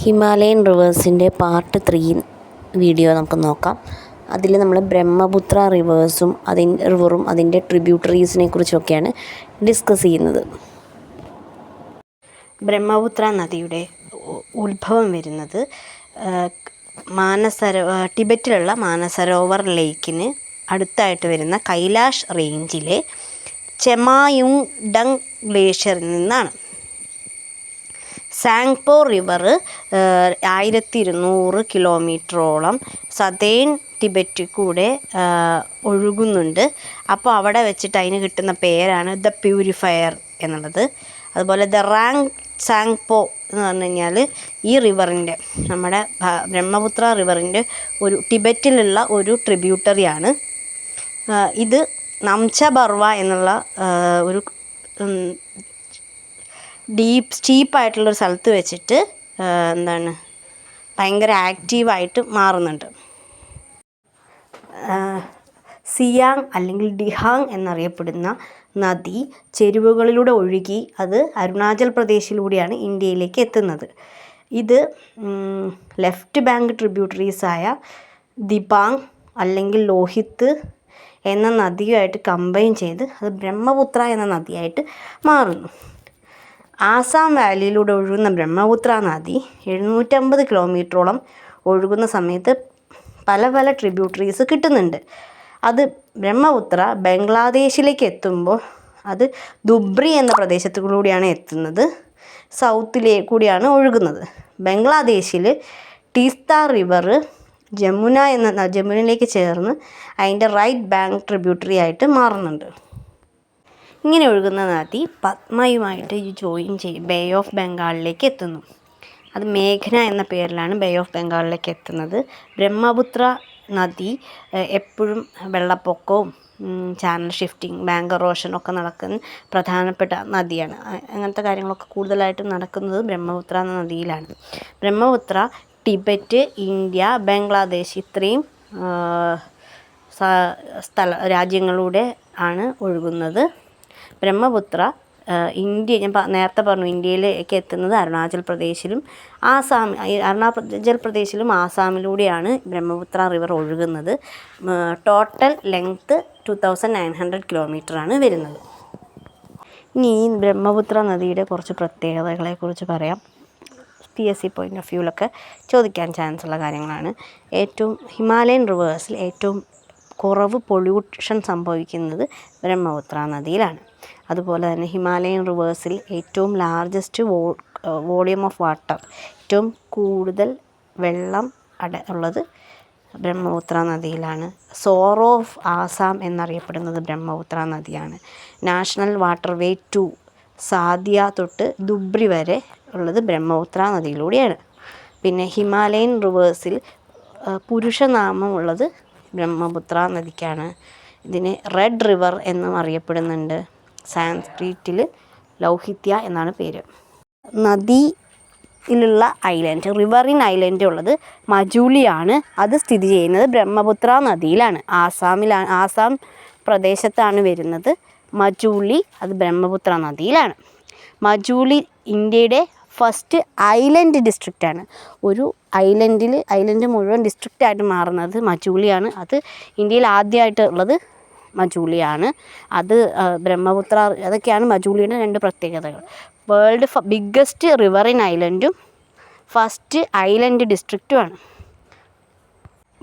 Himalayan റിവേഴ്സിൻ്റെ part 3 video നമുക്ക് നോക്കാം. അതിൽ നമ്മൾ ബ്രഹ്മപുത്ര റിവറും അതിൻ്റെ ട്രിബ്യൂട്ടറീസിനെ കുറിച്ചൊക്കെയാണ് ഡിസ്കസ് ചെയ്യുന്നത്. ബ്രഹ്മപുത്ര നദിയുടെ ഉത്ഭവം വരുന്നത് ടിബറ്റിലുള്ള മാനസരോവർ ലേക്കിന് അടുത്തായിട്ട് വരുന്ന കൈലാഷ് റേഞ്ചിലെ ചെമായുങ് ഡങ് ഗ്ലേഷ്യറിൽ നിന്നാണ്. സാങ്പോ റിവർ 1200 കിലോമീറ്ററോളം സതേൺ ടിബറ്റിൽ കൂടെ ഒഴുകുന്നുണ്ട്. അപ്പോൾ അവിടെ വെച്ചിട്ട് അതിന് കിട്ടുന്ന പേരാണ് ദ പ്യൂരിഫയർ എന്നുള്ളത്. അതുപോലെ ദ റാങ് സാങ്പോ എന്ന് പറഞ്ഞു കഴിഞ്ഞാൽ ഈ റിവറിൻ്റെ നമ്മുടെ ബ്രഹ്മപുത്ര റിവറിൻ്റെ ഒരു ടിബറ്റിലുള്ള ഒരു ട്രിബ്യൂട്ടറിയാണ്. ഇത് നംചബർവ എന്നുള്ള ഒരു സ്റ്റീപ്പായിട്ടുള്ളൊരു സ്ഥലത്ത് വെച്ചിട്ട് ഭയങ്കര ആക്റ്റീവായിട്ട് മാറുന്നുണ്ട്. സിയാങ് അല്ലെങ്കിൽ ഡിഹാങ് എന്നറിയപ്പെടുന്ന നദി ചെരുവുകളിലൂടെ ഒഴുകി അത് അരുണാചൽ പ്രദേശിലൂടെയാണ് ഇന്ത്യയിലേക്ക് എത്തുന്നത്. ഇത് ലെഫ്റ്റ് ബാങ്ക് ട്രിബ്യൂട്ടറീസായ ദിബാങ് അല്ലെങ്കിൽ ലോഹിത് എന്ന നദിയുമായിട്ട് കമ്പൈൻ ചെയ്ത് അത് ബ്രഹ്മപുത്ര എന്ന നദിയായിട്ട് മാറുന്നു. ആസാം വാലിയിലൂടെ ഒഴുകുന്ന ബ്രഹ്മപുത്ര നദി 750 കിലോമീറ്ററോളം ഒഴുകുന്ന സമയത്ത് പല ട്രിബ്യൂട്ടറീസ് കിട്ടുന്നുണ്ട്. അത് ബ്രഹ്മപുത്ര ബംഗ്ലാദേശിലേക്ക് എത്തുമ്പോൾ അത് ധുബ്രി എന്ന പ്രദേശത്തുകൂടിയാണ് എത്തുന്നത്. സൗത്തിലേക്കൂടിയാണ് ഒഴുകുന്നത്. ബംഗ്ലാദേശിൽ ടീസ്ത റിവർ ജമുനയിലേക്ക് ചേർന്ന് അതിൻ്റെ റൈറ്റ് ബാങ്ക് ട്രിബ്യൂട്ടറി ആയിട്ട് മാറുന്നുണ്ട്. ഇങ്ങനെ ഒഴുകുന്ന നദി പത്മയുമായിട്ട് ജോയിൻ ചെയ്യും ബേ ഓഫ് ബംഗാളിലേക്ക് എത്തുന്നു. അത് മേഘ്ന എന്ന പേരിലാണ് ബേ ഓഫ് ബംഗാളിലേക്ക് എത്തുന്നത്. ബ്രഹ്മപുത്ര നദി എപ്പോഴും വെള്ളപ്പൊക്കവും ചാനൽ ഷിഫ്റ്റിംഗ് ബാങ്ക് എറോഷനൊക്കെ നടക്കുന്ന പ്രധാനപ്പെട്ട നദിയാണ്. അങ്ങനത്തെ കാര്യങ്ങളൊക്കെ കൂടുതലായിട്ടും നടക്കുന്നത് ബ്രഹ്മപുത്ര എന്ന നദിയിലാണ്. ബ്രഹ്മപുത്ര ടിബറ്റ്, ഇന്ത്യ, ബംഗ്ലാദേശ് ഇത്രയും രാജ്യങ്ങളിലൂടെ ആണ് ഒഴുകുന്നത്. ബ്രഹ്മപുത്ര ഞാൻ നേരത്തെ പറഞ്ഞു ഇന്ത്യയിലേക്ക് എത്തുന്നത് അരുണാചൽ പ്രദേശിലും ആസാമിലൂടെയാണ് ബ്രഹ്മപുത്ര റിവർ ഒഴുകുന്നത്. ടോട്ടൽ ലെങ്ത്ത് 2900 കിലോമീറ്ററാണ് വരുന്നത്. ഇനി ഈ ബ്രഹ്മപുത്ര നദിയുടെ കുറച്ച് പ്രത്യേകതകളെക്കുറിച്ച് പറയാം. PSC പോയിൻ്റ് ഓഫ് വ്യൂവിലൊക്കെ ചോദിക്കാൻ ചാൻസ് ഉള്ള കാര്യങ്ങളാണ്. ഹിമാലയൻ റിവേഴ്സിൽ ഏറ്റവും കുറവ് പൊല്യൂഷൻ സംഭവിക്കുന്നത് ബ്രഹ്മപുത്ര നദിയിലാണ്. അതുപോലെ തന്നെ ഹിമാലയൻ റിവേഴ്സിൽ ഏറ്റവും ലാർജസ്റ്റ് വോളിയം ഓഫ് വാട്ടർ, ഏറ്റവും കൂടുതൽ വെള്ളം ഉള്ളത് ബ്രഹ്മപുത്ര നദിയിലാണ്. സോറോ ഓഫ് ആസാം എന്നറിയപ്പെടുന്നത് ബ്രഹ്മപുത്ര നദിയാണ്. നാഷണൽ വാട്ടർവേ 2 സാദിയ തൊട്ട് ധുബ്രി വരെ ഉള്ളത് ബ്രഹ്മപുത്ര നദിയിലൂടെയാണ്. പിന്നെ ഹിമാലയൻ റിവേഴ്സിൽ പുരുഷനാമം ഉള്ളത് ബ്രഹ്മപുത്ര നദിക്കാണ്. ഇതിന് റെഡ് റിവർ എന്നും അറിയപ്പെടുന്നുണ്ട്. സാൻസ്ക്രിറ്റിൽ ലൗഹിത്യ എന്നാണ് പേര്. നദിയിലുള്ള റിവറിൻ ഐലൻഡ് ഉള്ളത് മജൂലിയാണ്. അത് സ്ഥിതി ചെയ്യുന്നത് ബ്രഹ്മപുത്ര നദിയിലാണ്. ആസാം പ്രദേശത്താണ് വരുന്നത് മജൂലി. അത് ബ്രഹ്മപുത്ര നദിയിലാണ്. മജൂലി ഇന്ത്യയുടെ ഫസ്റ്റ് ഐലൻഡ് ഡിസ്ട്രിക്റ്റാണ്. ഒരു ഐലൻഡ് മുഴുവൻ ഡിസ്ട്രിക്റ്റായിട്ട് മാറുന്നത് മജൂലിയാണ്. അത് ഇന്ത്യയിൽ ആദ്യമായിട്ട് ഉള്ളത് മജൂലിയാണ്. അത് ബ്രഹ്മപുത്ര അതൊക്കെയാണ് മജൂലിയുടെ 2 പ്രത്യേകതകൾ. വേൾഡ് ബിഗ്ഗസ്റ്റ് റിവറിൻ ഐലൻഡും ഫസ്റ്റ് ഐലൻഡ് ഡിസ്ട്രിക്റ്റുമാണ്.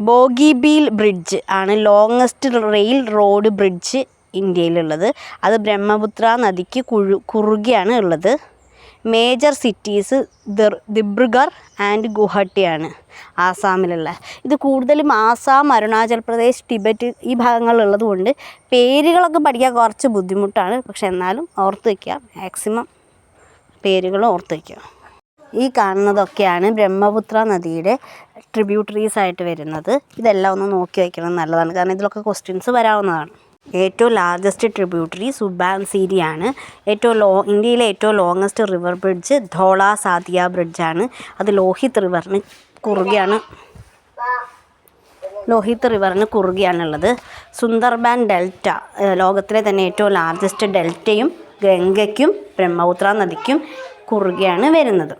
ബോഗിബീൽ ബ്രിഡ്ജ് ആണ് ലോങ്ങസ്റ്റ് റെയിൽ റോഡ് ബ്രിഡ്ജ് ഇന്ത്യയിലുള്ളത്. അത് ബ്രഹ്മപുത്ര നദിക്ക് കുറുകെയാണ് ഉള്ളത്. മേജർ സിറ്റീസ് ദിബ്രുഗർ ആൻഡ് ഗുവാഹട്ടിയാണ് ആസാമിലുള്ള. ഇത് കൂടുതലും ആസാം, അരുണാചൽ പ്രദേശ്, ടിബറ്റ് ഈ ഭാഗങ്ങളിലുള്ളത് കൊണ്ട് പേരുകളൊക്കെ പഠിക്കാൻ കുറച്ച് ബുദ്ധിമുട്ടാണ്. പക്ഷെ എന്നാലും ഓർത്ത് വയ്ക്കുക, മാക്സിമം പേരുകളും ഓർത്ത് വയ്ക്കുക. ഈ കാണുന്നതൊക്കെയാണ് ബ്രഹ്മപുത്ര നദിയുടെ ട്രിബ്യൂട്ടറീസ് ആയിട്ട് വരുന്നത്. ഇതെല്ലാം ഒന്ന് നോക്കി വയ്ക്കണം, നല്ലതാണ്. കാരണം ഇതിലൊക്കെ ക്വസ്റ്റ്യൻസ് വരാവുന്നതാണ്. ഏറ്റവും ലാർജസ്റ്റ് ട്രിബ്യൂട്ടറി സുബാൻസിരിയാണ്. ഇന്ത്യയിലെ ഏറ്റവും ലോങ്ങസ്റ്റ് റിവർ ബ്രിഡ്ജ് ധോള സാദിയ ബ്രിഡ്ജാണ്. അത് ലോഹിത് റിവറിന് കുറുകെയാണുള്ളത്. സുന്ദർബാൻ ഡെൽറ്റ ലോകത്തിലെ തന്നെ ഏറ്റവും ലാർജസ്റ്റ് ഡെൽറ്റയും ഗംഗയ്ക്കും ബ്രഹ്മപുത്ര നദിക്കും കുറുകെയാണ് വരുന്നത്.